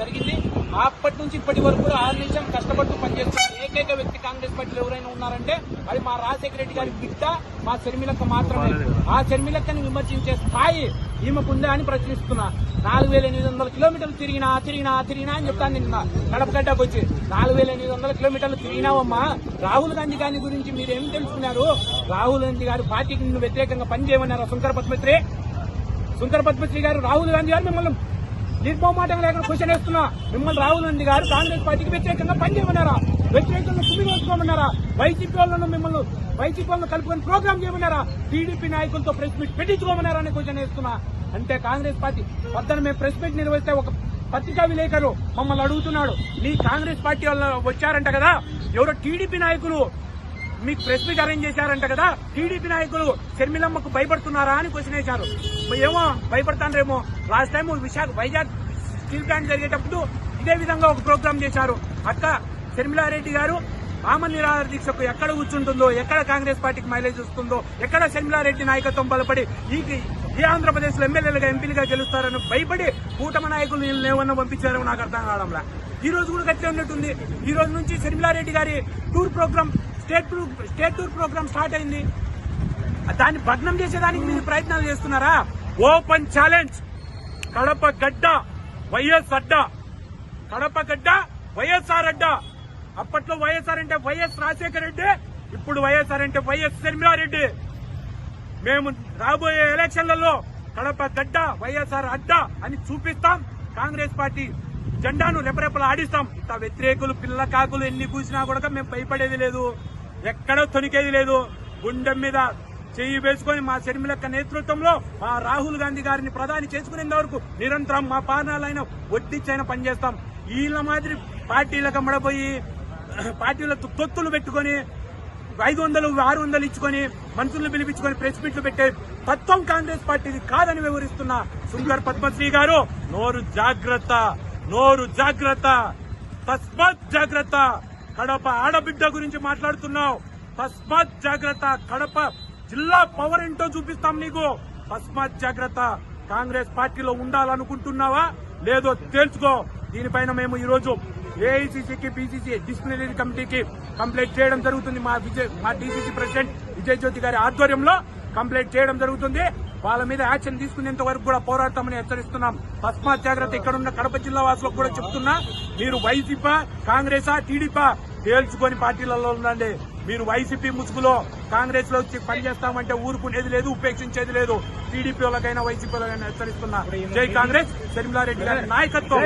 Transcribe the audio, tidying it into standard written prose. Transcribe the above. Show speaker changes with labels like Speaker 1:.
Speaker 1: జరిగింది. అప్పటి నుంచి ఇప్పటి వరకు కూడా 6 నిమిషాలు కష్టపడుతూ పనిచేస్తున్న ఏకైక వ్యక్తి కాంగ్రెస్ పార్టీలో ఎవరైనా ఉన్నారంటే అది మా రాజశేఖర రెడ్డి గారి బిడ్డ మా షర్మిలక్క మాత్రమే. ఆ షర్మిలక్కని విమర్శించే స్థాయి ఈమెకుందా అని ప్రశ్నిస్తున్నా. 4800 కిలోమీటర్లు తిరిగినా అని చెప్తాను. నిన్న కడపగడ్డకు వచ్చి 4800 కిలోమీటర్లు తిరిగినావమ్మా. రాహుల్ గాంధీ గారి గురించి మీరేం తెలుసుకున్నారు? రాహుల్ గాంధీ గారు పార్టీకి నిన్ను వ్యతిరేకంగా పనిచేయమన్నారు. శంకర పద్మశ్రీ గారు రాహుల్ గాంధీ గారు మిమ్మల్ని నిర్మోమాటం లేకుండా క్వశ్చన్ వేస్తున్నా. మిమ్మల్ని రాహుల్ గాంధీ గారు కాంగ్రెస్ పార్టీకి వ్యతిరేకంగా పనిచేయమన్నారా? వ్యతిరేకంగా కుమ్మి వేసుకోమన్నారా? వైసీపీ వాళ్ళను కలుపుకొని ప్రోగ్రామ్ చేయమన్నారా? టీడీపీ నాయకులతో ప్రెస్ మీట్ పెట్టించుకోమన్నారా అని క్వశ్చన్ వేస్తున్నా. అంటే కాంగ్రెస్ పార్టీ వద్దన మేము ప్రెస్ మీట్ నిర్వహిస్తే ఒక పత్రికా విలేకరు మమ్మల్ని అడుగుతున్నాడు, మీ కాంగ్రెస్ పార్టీ వాళ్ళు వచ్చారంట కదా, ఎవరో టీడీపీ నాయకులు మీకు ప్రెస్ మీట్ అరేంజ్ చేశారంట కదా, టీడీపీ నాయకులు షర్మిలమ్మకు భయపడుతున్నారా అని క్వశ్చన్ వేశారు. ఏమో భయపడతాండ్రేమో. Last time Vizag steel plant జరిగేటప్పుడు ఇదే విధంగా ఒక ప్రోగ్రాం చేశారు. అక్క షర్మిలారెడ్డి గారు ఆమరణ నిరాహార దీక్షకు ఎక్కడ కూర్చుంటుందో, ఎక్కడ కాంగ్రెస్ పార్టీకి మైలేజ్ వస్తుందో, ఎక్కడ షర్మిలారెడ్డి నాయకత్వం బలపడి ఈ ఆంధ్రప్రదేశ్ లో ఎమ్మెల్యేలుగా ఎంపీలుగా గెలుస్తారని భయపడి కూటమి నాయకులు ఏమన్నా పంపించారో నాకు అర్థం కావడంలా. ఈ రోజు కూడా గట్లే ఉన్నట్టుంది. ఈ రోజు నుంచి షర్మిలారెడ్డి గారి tour programme state tour programme start అయింది. దాన్ని భగ్నం చేసేదానికి మీరు ప్రయత్నాలు చేస్తున్నారా? Open challenge. కడప గడ్డ వైఎస్ అడ్డా, కడప గడ్డ వైఎస్ఆర్ అడ్డా. అప్పట్లో వైఎస్ఆర్ అంటే వైఎస్ రాజశేఖర రెడ్డి, ఇప్పుడు వైఎస్ఆర్ అంటే వైఎస్ షర్మిలారెడ్డి. మేము రాబోయే ఎలక్షన్లలో కడప గడ్డ వైఎస్ఆర్ అడ్డా అని చూపిస్తాం. కాంగ్రెస్ పార్టీ జెండాను రెపరెపలు ఆడిస్తాం. ఇంత వ్యతిరేకులు పిల్ల కాకులు ఎన్ని కూసినా కూడా మేము భయపడేది లేదు, ఎక్కడో తొనికేది లేదు. గుండెం మీద చెయ్యి వేసుకుని మా షర్మిలక్క నేతృత్వంలో మా రాహుల్ గాంధీ గారిని ప్రధాని చేసుకునేంత వరకు నిరంతరం మా పాలనలైన వడ్డిచ్చైనా పనిచేస్తాం. వీళ్ళ మాదిరి పార్టీలకు అమ్మడపోయి పార్టీల తొత్తులు పెట్టుకుని 500, 600 ఇచ్చుకొని మనుషులను పిలిపించుకొని ప్రెస్ మీట్లు పెట్టే తత్వం కాంగ్రెస్ పార్టీది కాదని వివరిస్తున్న శంకర్ పద్మశ్రీ గారు, నోరు జాగ్రత్త, తస్మాత్ జాగ్రత్త. కడప ఆడబిడ్డ గురించి మాట్లాడుతున్నావు, తస్మాత్ జాగ్రత్త. కడప జిల్లా పవర్ ఏంటో చూపిస్తాం నీకు, తస్మాత్ జాగ్రత్త. కాంగ్రెస్ పార్టీలో ఉండాలనుకుంటున్నావా లేదో తేల్చుకో. దీనిపైన మేము ఈ రోజు ఏఐసీసీకి, పీసీసీ డిసిప్లినరీ కమిటీకి కంప్లైంట్ చేయడం జరుగుతుంది. మా డీసీసీ ప్రెసిడెంట్ విజయ్ జ్యోతి గారి ఆధ్వర్యంలో కంప్లైంట్ చేయడం జరుగుతుంది. వాళ్ళ మీద యాక్షన్ తీసుకునేంత వరకు కూడా పోరాడతామని హెచ్చరిస్తున్నాం. తస్మాత్ జాగ్రత్త. ఇక్కడున్న కడప జిల్లా వాసులకు కూడా చెప్తున్నా, మీరు వైసీపీ, కాంగ్రెసా, టీడీపీ తేల్చుకొని పార్టీలలో ఉండండి. మీరు వైసీపీ ముసుగులో కాంగ్రెస్ లో వచ్చి పనిచేస్తామంటే ఊరుకునేది లేదు, ఉపేక్షించేది లేదు. టీడీపీ వాళ్ళకైనా వైసీపీ వాళ్ళకైనా హెచ్చరిస్తున్నా. జై కాంగ్రెస్. షర్మిలారెడ్డి గారి నాయకత్వం.